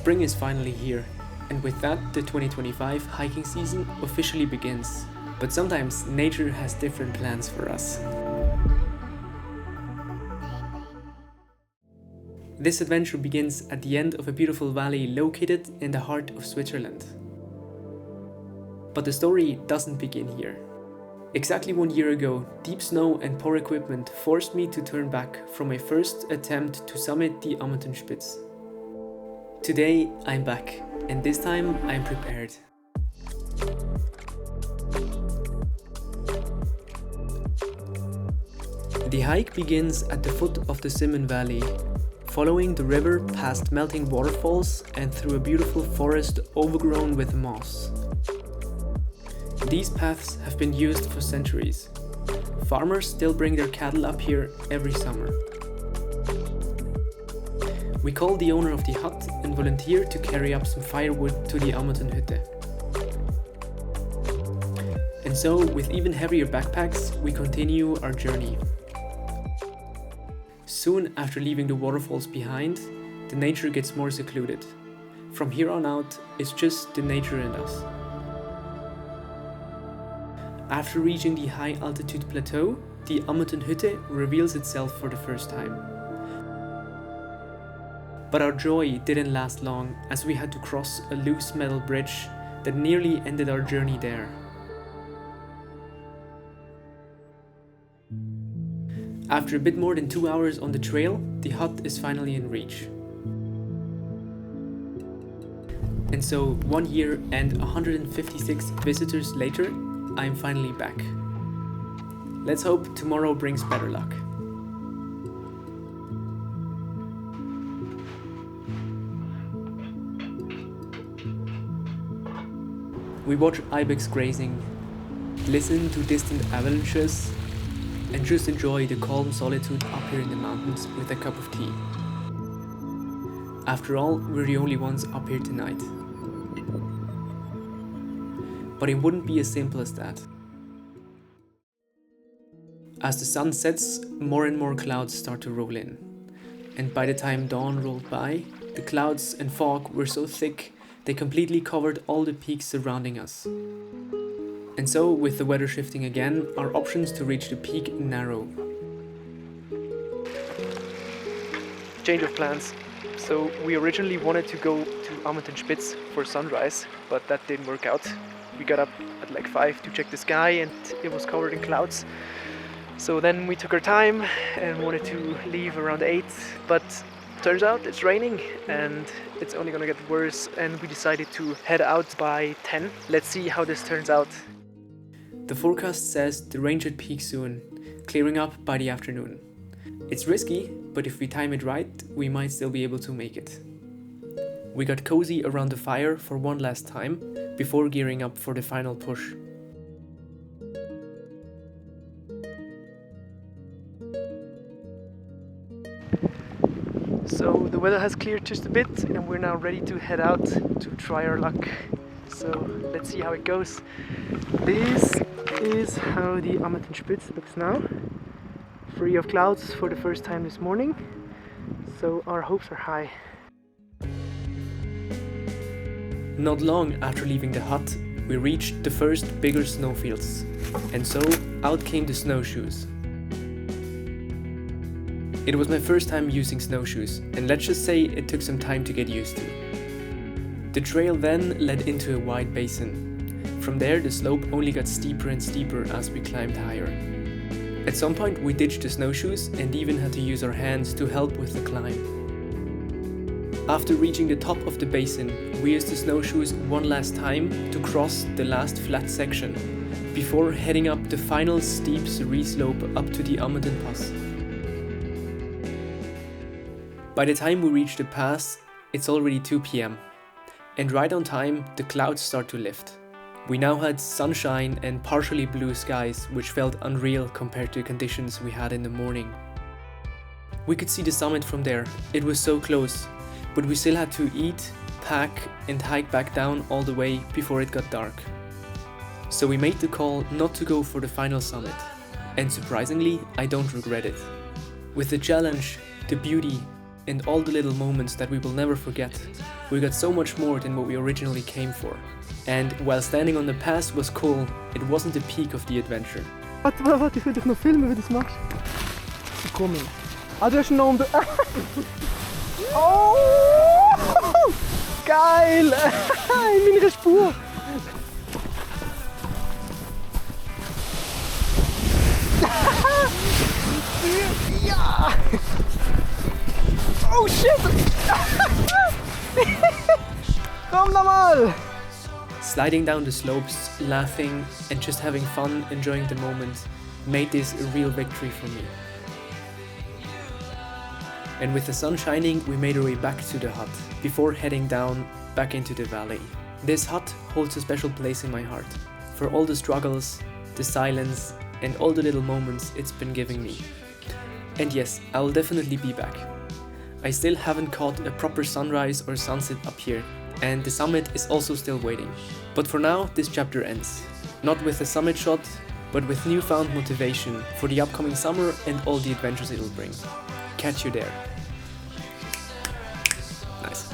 Spring is finally here, and with that the 2025 hiking season officially begins. But sometimes nature has different plans for us. This adventure begins at the end of a beautiful valley located in the heart of Switzerland. But the story doesn't begin here. Exactly 1 year ago, deep snow and poor equipment forced me to turn back from my first attempt to summit the Ammertenpass. Today I'm back, and this time I'm prepared. The hike begins at the foot of the Simmen Valley, following the river past melting waterfalls and through a beautiful forest overgrown with moss. These paths have been used for centuries. Farmers still bring their cattle up here every summer. We call the owner of the hut and volunteer to carry up some firewood to the Ammertenhütte. And so, with even heavier backpacks, we continue our journey. Soon after leaving the waterfalls behind, the nature gets more secluded. From here on out, it's just the nature and us. After reaching the high altitude plateau, the Ammertenhütte reveals itself for the first time. But our joy didn't last long, as we had to cross a loose metal bridge that nearly ended our journey there. After a bit more than 2 hours on the trail, the hut is finally in reach. And so 1 year and 156 visitors later, I'm finally back. Let's hope tomorrow brings better luck. We watch ibex grazing, listen to distant avalanches, and just enjoy the calm solitude up here in the mountains with a cup of tea. After all, we're the only ones up here tonight. But it wouldn't be as simple as that. As the sun sets, more and more clouds start to roll in. And by the time dawn rolled by, the clouds and fog were so thick they completely covered all the peaks surrounding us. And so, with the weather shifting again, our options to reach the peak narrow. Change of plans. So we originally wanted to go to Ammertenspitz for sunrise, but that didn't work out. We got up at like 5 to check the sky and it was covered in clouds. So then we took our time and wanted to leave around 8, but turns out it's raining and it's only gonna get worse, and we decided to head out by 10. Let's see how this turns out. The forecast says the rain should peak soon, clearing up by the afternoon. It's risky, but if we time it right, we might still be able to make it. We got cozy around the fire for one last time, before gearing up for the final push. So the weather has cleared just a bit and we're now ready to head out to try our luck. So let's see how it goes. This is how the Ammertenspitz looks now. Free of clouds for the first time this morning. So our hopes are high. Not long after leaving the hut, we reached the first bigger snowfields. And so out came the snowshoes. It was my first time using snowshoes, and let's just say it took some time to get used to. The trail then led into a wide basin. From there the slope only got steeper and steeper as we climbed higher. At some point we ditched the snowshoes and even had to use our hands to help with the climb. After reaching the top of the basin, we used the snowshoes one last time to cross the last flat section, before heading up the final steep cerise slope up to the Ammertenpass. By the time we reach the pass, it's already 2 p.m. And right on time, the clouds start to lift. We now had sunshine and partially blue skies, which felt unreal compared to the conditions we had in the morning. We could see the summit from there, it was so close, but we still had to eat, pack and hike back down all the way before it got dark. So we made the call not to go for the final summit, and surprisingly, I don't regret it. With the challenge, the beauty, and all the little moments that we will never forget, we got so much more than what we originally came for. And while standing on the pass was cool, it wasn't the peak of the adventure. Warte, ich will dich noch filmen, wie du das machst. Komm her. Ah, du hast noch um den... Oh! Geil! In meiner Spur! Ja! Oh shit! Komm nochmal! Sliding down the slopes, laughing and just having fun, enjoying the moment, made this a real victory for me. And with the sun shining, we made our way back to the hut, before heading down back into the valley. This hut holds a special place in my heart, for all the struggles, the silence, and all the little moments it's been giving me. And yes, I will definitely be back. I still haven't caught a proper sunrise or sunset up here, and the summit is also still waiting. But for now, this chapter ends. Not with a summit shot, but with newfound motivation for the upcoming summer and all the adventures it'll bring. Catch you there. Nice.